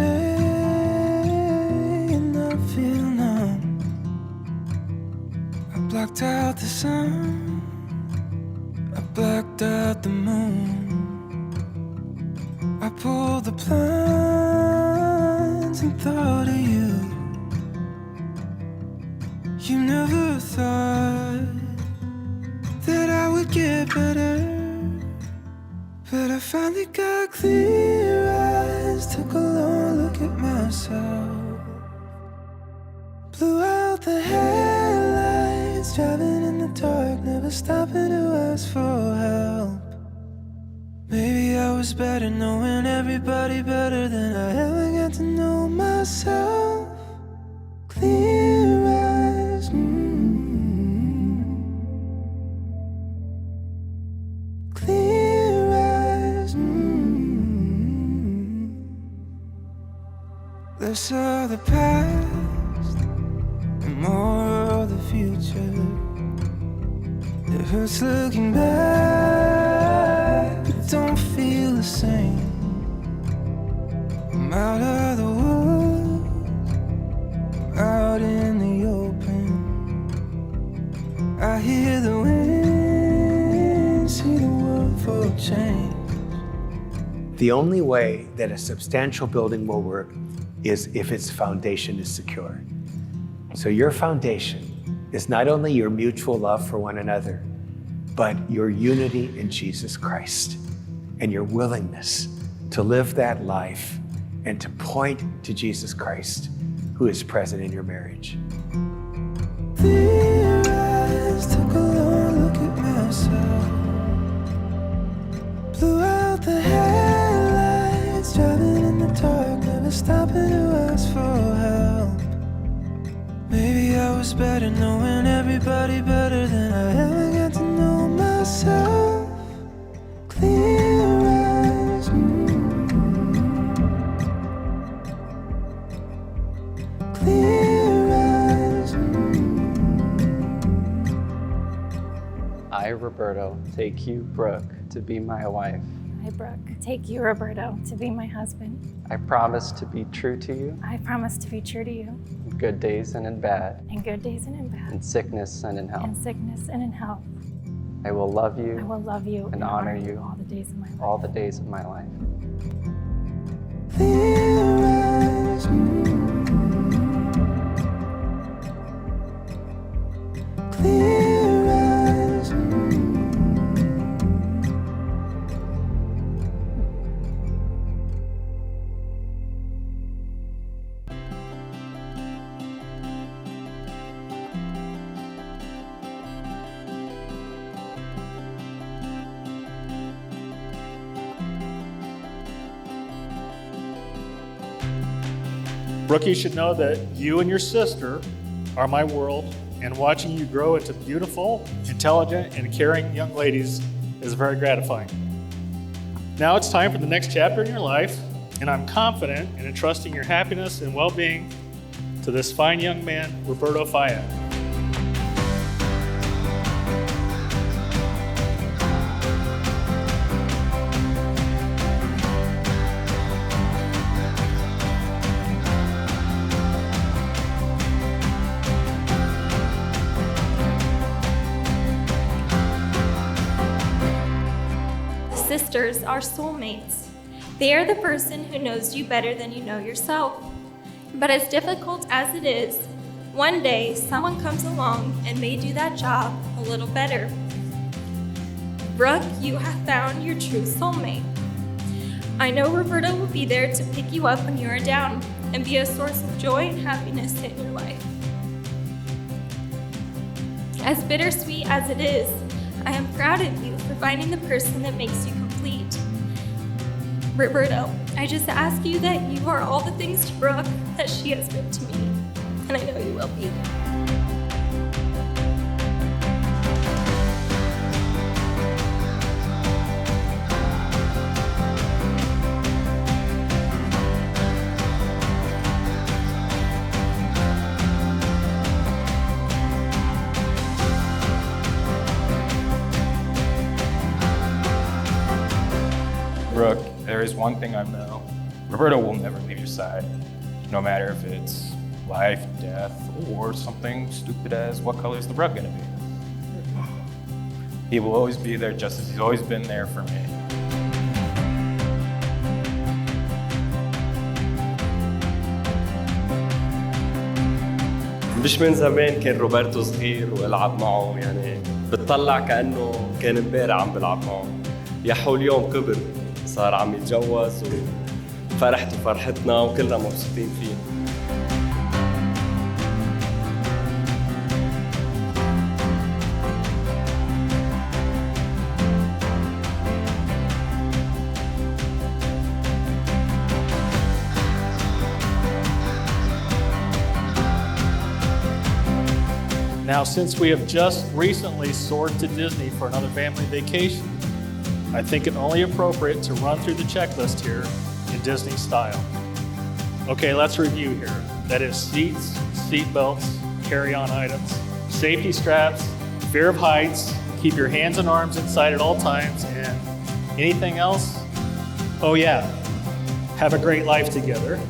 and I feel numb. I blocked out the sun, I blacked out the moon. I pulled the blinds and thought of you. You never thought that I would get better, but I finally got clear eyes. Took a long look at myself, blew out the headlights, driving in the dark, never stopping to ask for help. Maybe I was better knowing everybody better than I ever got to know myself. Clear eyes, clear eyes, less of the past and more of the future. It hurts looking back, but don't feel the same. I'm out of the woods, I'm out in the open. I hear the wind, see the world for change. The only way that a substantial building will work is if its foundation is secure. So your foundation is not only your mutual love for one another, but your unity in Jesus Christ and your willingness to live that life and to point to Jesus Christ, who is present in your marriage. Clear eyes, took a long look at myself, blew out the headlights, driving in the dark, never stopping to ask for help. Maybe I was better knowing everybody better than I ever got to know myself. Clear eyes, clear eyes. I, Roberto, take you, Brooke, to be my wife. I, Brooke, take you, Roberto, to be my husband. I promise to be true to you I promise to be true to you in good days and in bad, in good days and in bad, in sickness and in health. in sickness and in health. I will love you I will love you and honor you all the days of my life. all the days of my life. Clear eyes, clear eyes. Brooke, you should know that you and your sister are my world, and watching you grow into beautiful, intelligent, and caring young ladies is very gratifying. Now it's time for the next chapter in your life, and I'm confident in entrusting your happiness and well-being to this fine young man, Roberto Fayette. Sisters are soulmates. They are the person who knows you better than you know yourself. But as difficult as it is, one day someone comes along and may do that job a little better. Brooke, you have found your true soulmate. I know Roberto will be there to pick you up when you are down and be a source of joy and happiness in your life. As bittersweet as it is, I am proud of you for finding the person that makes you complete. Roberto, I just ask you that you are all the things to Brooke that she has been to me, and I know you will be. Brooke, there is one thing I know. Roberto will never leave your side, no matter if it's life, death, or something stupid as what color is the rug gonna be. He will always be there just as he's always been there for me. مش من زمان كان روبرتو صغير والعب معه، يعني بتطلع كأنه كان امبارح عم بلعب معه. يا حول اليوم كبر صار عم يتجوز وفرحته فرحتنا وكلنا مبسوطين فيه. Now, since we have just recently soared to Disney for another family vacation, I think it only appropriate to run through the checklist here in Disney style. Okay, let's review here. That is seats, seat belts, carry-on items, safety straps, fear of heights, keep your hands and arms inside at all times, and anything else? Oh yeah, have a great life together.